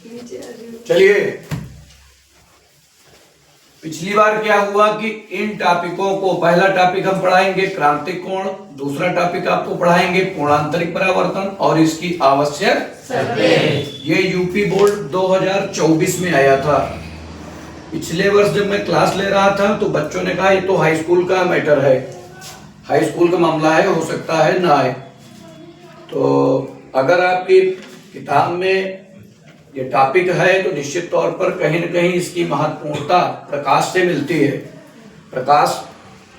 चलिए, पिछली बार क्या हुआ कि इन टॉपिकों को, पहला टॉपिक हम पढ़ाएंगे क्रांतिक कोण, दूसरा टॉपिक आपको पढ़ाएंगे कोणांतरिक परावर्तन और इसकी आवश्यक शर्तें। ये यूपी बोर्ड 2024 में आया था। पिछले वर्ष जब मैं क्लास ले रहा था तो बच्चों ने कहा ये तो हाई स्कूल का मैटर है, हाई स्कूल का मामला है, हो सकता है ना आए। तो अगर आपकी किताब में ये टॉपिक है तो निश्चित तौर पर कहीं न कहीं इसकी महत्वपूर्णता प्रकाश से मिलती है। प्रकाश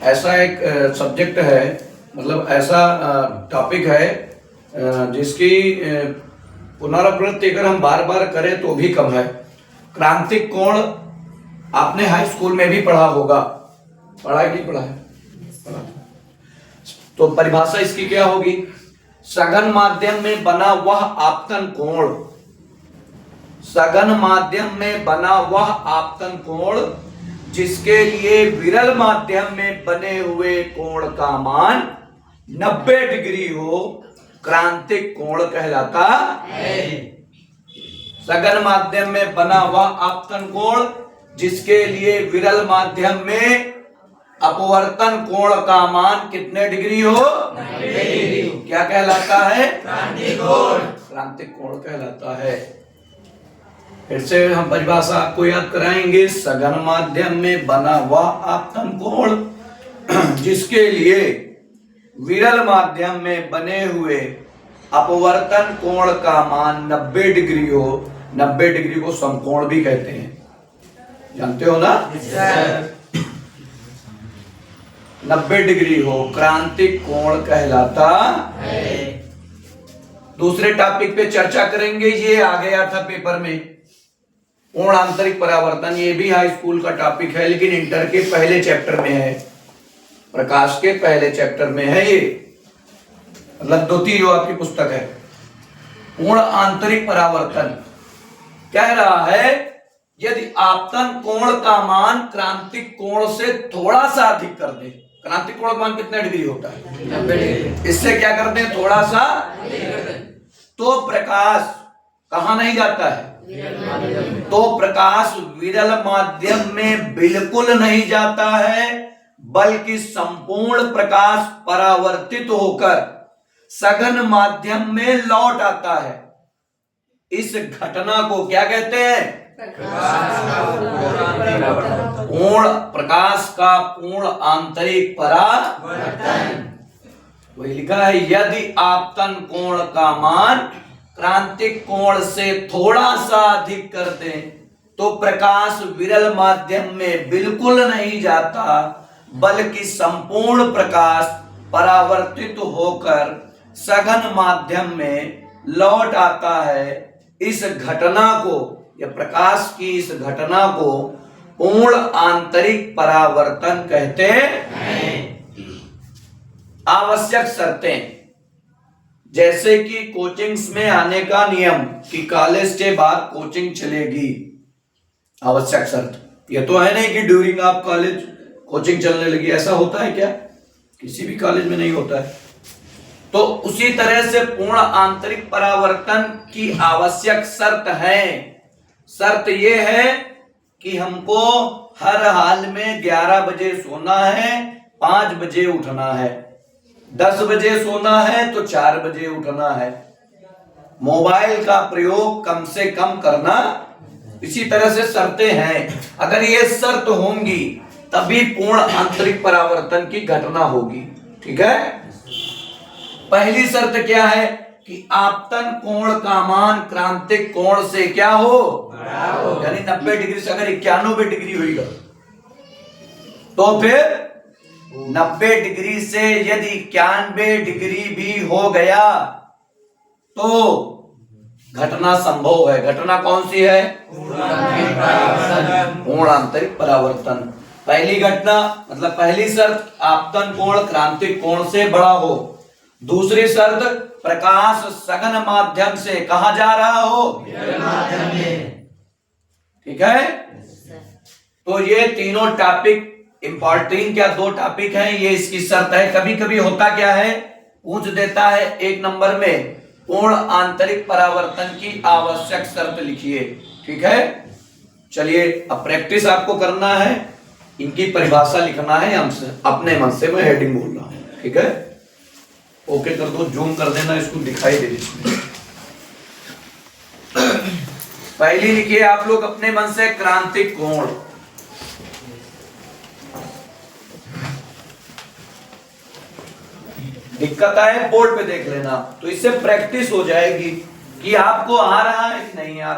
ऐसा एक सब्जेक्ट है, मतलब ऐसा टॉपिक है जिसकी पुनरावृत्ति अगर हम बार बार करें तो भी कम है। क्रांतिक कोण आपने हाई स्कूल में भी पढ़ा होगा, पढ़ा कि नहीं पढ़ा है? तो परिभाषा इसकी क्या होगी? सघन माध्यम में बना वह आपतन कोण, सघन माध्यम में बना वह आपतन कोण जिसके लिए विरल माध्यम में बने हुए कोण का मान 90 डिग्री हो, क्रांतिक कोण कहलाता है। सघन माध्यम में बना वह आपतन कोण जिसके लिए विरल माध्यम में अपवर्तन कोण का मान कितने डिग्री हो? 90 डिग्री। क्या कहलाता है? क्रांतिक कोण। क्रांतिक कोण कहलाता है। फिर से हम परिभाषा आपको याद कराएंगे। सघन माध्यम में बना वह आपतन कोण जिसके लिए विरल माध्यम में बने हुए अपवर्तन कोण का मान 90 डिग्री हो। 90 डिग्री को समकोण भी कहते हैं, जानते हो ना? 90 डिग्री हो, क्रांतिक कोण कहलाता है। दूसरे टॉपिक पे चर्चा करेंगे, ये आ गया था पेपर में, कोणांतरिक परावर्तन। ये भी हाई स्कूल का टॉपिक है लेकिन इंटर के पहले चैप्टर में है, प्रकाश के पहले चैप्टर में है ये, मतलब द्वितीय जो आपकी पुस्तक है। कोणांतरिक परावर्तन कह रहा है यदि आपतन कोण का मान क्रांतिक कोण से थोड़ा सा अधिक कर दे। क्रांतिक कोण का मान कितना डिग्री होता है? 90 डिग्री। इससे क्या करते हैं? थोड़ा सा, तो प्रकाश कहां नहीं जाता है? तो प्रकाश विरल माध्यम में बिल्कुल नहीं जाता है, बल्कि संपूर्ण प्रकाश परावर्तित होकर सघन माध्यम में लौट आता है। इस घटना को क्या कहते हैं? पूर्ण प्रकाश का पूर्ण आंतरिक परावर्तन। वही लिखा है, यदि आपतन कोण का मान क्रांतिक कोण से थोड़ा सा अधिक कर दें तो प्रकाश विरल माध्यम में बिल्कुल नहीं जाता, बल्कि संपूर्ण प्रकाश परावर्तित होकर सघन माध्यम में लौट आता है। इस घटना को, या प्रकाश की इस घटना को पूर्ण आंतरिक परावर्तन कहते हैं। आवश्यक शर्तें, जैसे कि कोचिंग्स में आने का नियम कि कॉलेज के बाद कोचिंग चलेगी। आवश्यक शर्त ये तो है नहीं कि ड्यूरिंग आप कॉलेज कोचिंग चलने लगी, ऐसा होता है क्या? किसी भी कॉलेज में नहीं होता है। तो उसी तरह से पूर्ण आंतरिक परावर्तन की आवश्यक शर्त है। शर्त ये है कि हमको हर हाल में 11 बजे सोना है, 5 बजे उठना है, 10 बजे सोना है तो 4 बजे उठना है, मोबाइल का प्रयोग कम से कम करना। इसी तरह से शर्तें हैं। अगर ये शर्त होंगी तभी पूर्ण आंतरिक परावर्तन की घटना होगी। ठीक है? पहली शर्त क्या है कि आपतन कोण का मान क्रांतिक कोण से क्या हो? बड़ा हो। यानी 90 डिग्री से अगर 91 डिग्री होगा तो फिर 90 डिग्री से यदि 91 डिग्री भी हो गया तो घटना संभव है। घटना कौन सी है? पूर्ण आंतरिक परावर्तन। पहली घटना, मतलब पहली शर्त, आपतन कोण क्रांतिक कोण से बड़ा हो। दूसरी शर्त, प्रकाश सघन माध्यम से कहा जा रहा हो? ठीक है? तो ये तीनों टॉपिक इंपॉर्टेंट, क्या 2 टॉपिक हैं, ये इसकी शर्त है। कभी कभी होता क्या है, पूछ देता है 1 नंबर में पूर्ण आंतरिक परावर्तन की आवश्यक शर्त लिखिए। ठीक है, चलिए अब प्रैक्टिस आपको करना है, इनकी परिभाषा लिखना है हमसे अपने मन से, मैं हेडिंग बोल रहा हूं। ठीक है, ओके कर दो, जूम कर देना, इसको दिखाई दे इसमें। पहली लिखिए आप लोग अपने मन से क्रांतिक कोण। दिक्कत आए बोर्ड पे देख लेना, तो इससे प्रैक्टिस हो जाएगी कि आपको आ रहा है कि नहीं आ रहा।